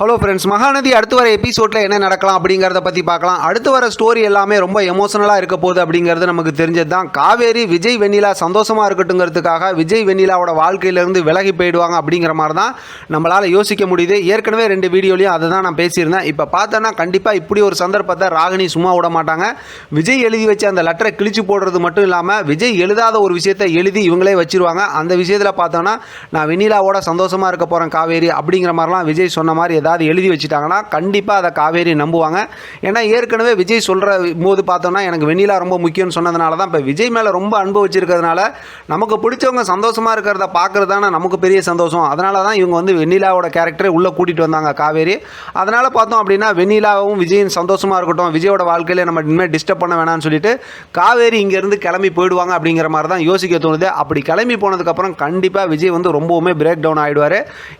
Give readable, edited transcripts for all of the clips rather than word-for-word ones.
Hello friends, Mahanadi அடுத்து வர எபிசோடில் என்ன நடக்கலாம் அப்படிங்கிறத பற்றி பார்க்கலாம். அடுத்து வர ஸ்டோரி எல்லாமே ரொம்ப எமோஷனலாக இருக்க போகுது அப்படிங்கிறது நமக்கு தெரிஞ்சது தான். காவேரி விஜய் வெண்ணிலா சந்தோஷமாக இருக்கட்டுங்கிறதுக்காக விஜய் வெண்ணிலாவோட வாழ்க்கையிலேருந்து விலகி போயிடுவாங்க அப்படிங்கிற மாதிரி தான் நம்மளால் யோசிக்க முடியுது. ஏற்கனவே 2 வீடியோலையும் அதை தான் நான் பேசியிருந்தேன். இப்போ பார்த்தோன்னா கண்டிப்பாக இப்படி ஒரு சந்தர்ப்பத்தை ராகினி சும்மா விட மாட்டாங்க. விஜய் எழுதி வச்சு அந்த லெட்டரை கிழிச்சு போடுறது மட்டும் இல்லாமல் விஜய் எழுதாத ஒரு விஷயத்தை எழுதி இவங்களே வச்சிருவாங்க. அந்த விஷயத்தில் பார்த்தோன்னா நான் வெண்ணிலாவோட சந்தோஷமாக இருக்க போகிறேன் காவேரி அப்படிங்கிற மாதிரிலாம் விஜய் சொன்ன மாதிரி ஏதாவது எழுதி வச்சுட்டாங்கன்னா கண்டிப்பாக அதை காவேரி நம்புவாங்க. ஏன்னா ஏற்கனவே விஜய் சொல்கிற போது பார்த்தோன்னா எனக்கு வெண்ணிலா ரொம்ப முக்கியம்னு சொன்னதுனால தான் இப்போ விஜய் மேலே ரொம்ப அன்பு வச்சிருக்கிறதுனால நமக்கு பிடிச்சவங்க சந்தோஷமாக இருக்கிறத பார்க்குறது தானே நமக்கு பெரிய சந்தோஷம். அதனால தான் இவங்க வந்து வெண்ணிலாவோட கேரக்டரை உள்ளே கூட்டிகிட்டு வந்தாங்க காவேரி. அதனால் பார்த்தோம் அப்படின்னா வெண்ணிலாவும் விஜயும் சந்தோஷமாக இருக்கட்டும், விஜயோட வாழ்க்கையில் நம்ம இனிமேல் டிஸ்டர்ப் பண்ண வேணாம்னு சொல்லிட்டு காவேரி இங்கேருந்து கிளம்பி போயிடுவாங்க அப்படிங்கிற மாதிரி தான் யோசிக்க தோணுது. அப்படி கிளம்பி போனதுக்கப்புறம் கண்டிப்பாக விஜய் வந்து ரொம்பவுமே பிரேக் டவுன் ஆகிடுவார்.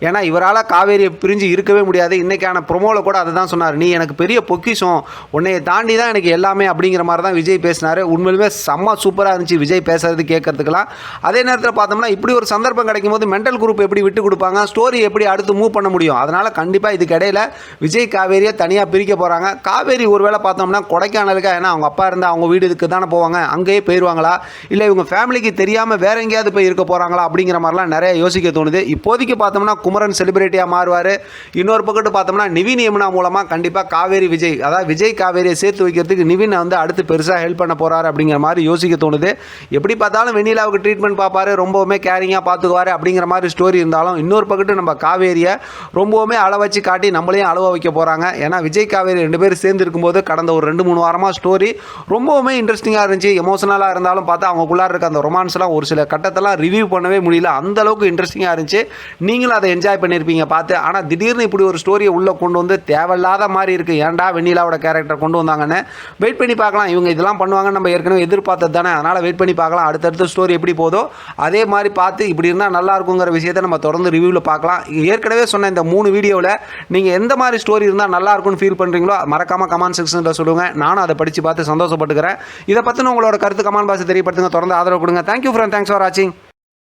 ஏன்னா இவரால் காவேரியை பிரிஞ்சு இருக்கவே முடியாது. இன்றைக்கான ப்ரொமோவில் கூட அதை தான் சொன்னார், நீ எனக்கு பெரிய பொக்கிஷம், உன்னையை தாண்டி தான் எனக்கு எல்லாமே அப்படிங்கிற மாதிரி தான் விஜய் பேசினார். உண்மையிலுமே செம்ம சூப்பராக இருந்துச்சு விஜய் பேசுறது கேட்கறதுக்கெல்லாம். அதே நேரத்தில் பார்த்தோம்னா இப்படி ஒரு சந்தர்ப்பம் கிடைக்கும் போது மென்டல் குரூப் எப்படி விட்டு கொடுப்பாங்க, ஸ்டோரி எப்படி அடுத்து மூவ் பண்ண முடியும். அதனால் கண்டிப்பாக இதுக்கு இடையில விஜய் காவேரியை தனியாக பிரிக்க போகிறாங்க. காவேரி ஒருவேளை பார்த்தோம்னா கொடைக்கானலுக்கா, ஏன்னா அவங்க அப்பா இருந்தால் அவங்க வீடுக்கு தானே போவாங்க, அங்கேயே போயிடுவாங்களா, இல்லை இவங்க ஃபேமிலிக்கு தெரியாமல் வேற எங்கேயாவது போய் இருக்க போகிறாங்களா அப்படிங்கிற மாதிரிலாம் நிறைய யோசிக்க தோணுது. இப்போதைக்கு பார்த்தோம்னா குமரன் செலிபிரிட்டியாக மாறுவார். இன்னொரு பக்கத்து பார்த்தோம்னா நிவின் யமுனா மூலமாக கண்டிப்பாக காவேரி விஜய், அதாவது விஜய் காவேரியை சேர்த்து வைக்கிறதுக்கு நிவின் வந்து அடுத்து பெருசாக ஹெல்ப் பண்ண போகிறாரு அப்படிங்கிற மாதிரி யோசிக்க தோணுது. எப்படி பார்த்தாலும் வெண்ணிலாவுக்கு ட்ரீட்மெண்ட் பார்ப்பாரு, ரொம்பவுமே கேரிங்காக பார்த்துக்குவார் அப்படிங்கிற மாதிரி ஸ்டோரி இருந்தாலும் இன்னொரு பக்கத்து நம்ம காவேரியை ரொம்பவுமே அள வச்சு காட்டி நம்மளையும் அழுவ வைக்க போகிறாங்க. ஏன்னா விஜய் காவேரி 2 பேரும் சேர்ந்து இருக்கும்போது கடந்த ஒரு 2-3 வாரமாக ஸ்டோரி ரொம்பவுமே இன்ட்ரெஸ்டிங்காக இருந்துச்சு. எமோஷனலாக இருந்தாலும் பார்த்தா அவங்களுக்குள்ளார இருக்க அந்த ரொமான்ஸ்லாம் ஒரு சில கட்டத்தெல்லாம் ரிவ்யூ பண்ணவே முடியல, அந்த அளவுக்கு இன்ட்ரெஸ்டிங்காக இருந்துச்சு. நீங்களும் அதை என்ஜாய் பண்ணியிருப்பீங்க பார்த்து. ஆனால் திடீர்னு இப்படி ஒரு ஸ்டோரியை உள்ளே கொண்டு வந்து தேவையில்லாத மாதிரி இருக்குது. ஏன்டா வெண்ணிலாவோட கேரக்டர் கொண்டு வந்தாங்கன்னு வெயிட் பண்ணி பார்க்கலாம். இவங்க இதெல்லாம் பண்ணுவாங்கன்னு நம்ம ஏற்கனவே எதிர்பார்த்தது தானே, அதனால் வெயிட் பண்ணி பார்க்கலாம். அடுத்தடுத்த ஸ்டோரி எப்படி போதோ அதே மாதிரி பார்த்து இப்படி இருந்தால் நல்லா இருக்குங்கிற விஷயத்தை நம்ம தொடர்ந்து ரிவ்யூவில் பார்க்கலாம். ஏற்கனவே சொன்ன இந்த 3 வீடியோவில் நீங்கள் எந்த மாதிரி ஸ்டோரி இருந்தால் நல்லா இருக்கும்னு ஃபீல் பண்ணுறீங்களோ மறக்காமல் கமெண்ட் செக்ஷனில் சொல்லுங்கள். நானும் அதை படித்து பார்த்து சந்தோஷப்பட்டுக்கிறேன். இதை பற்றின உங்களோட கருத்து கமெண்ட் பாக்ஸ் தெரியப்படுத்துங்க. தொடர்ந்து ஆதரவு கொடுங்க. தேங்க்யூ ஃப்ரெண்ட், தேங்க்ஸ் ஃபார் வாட்சிங்.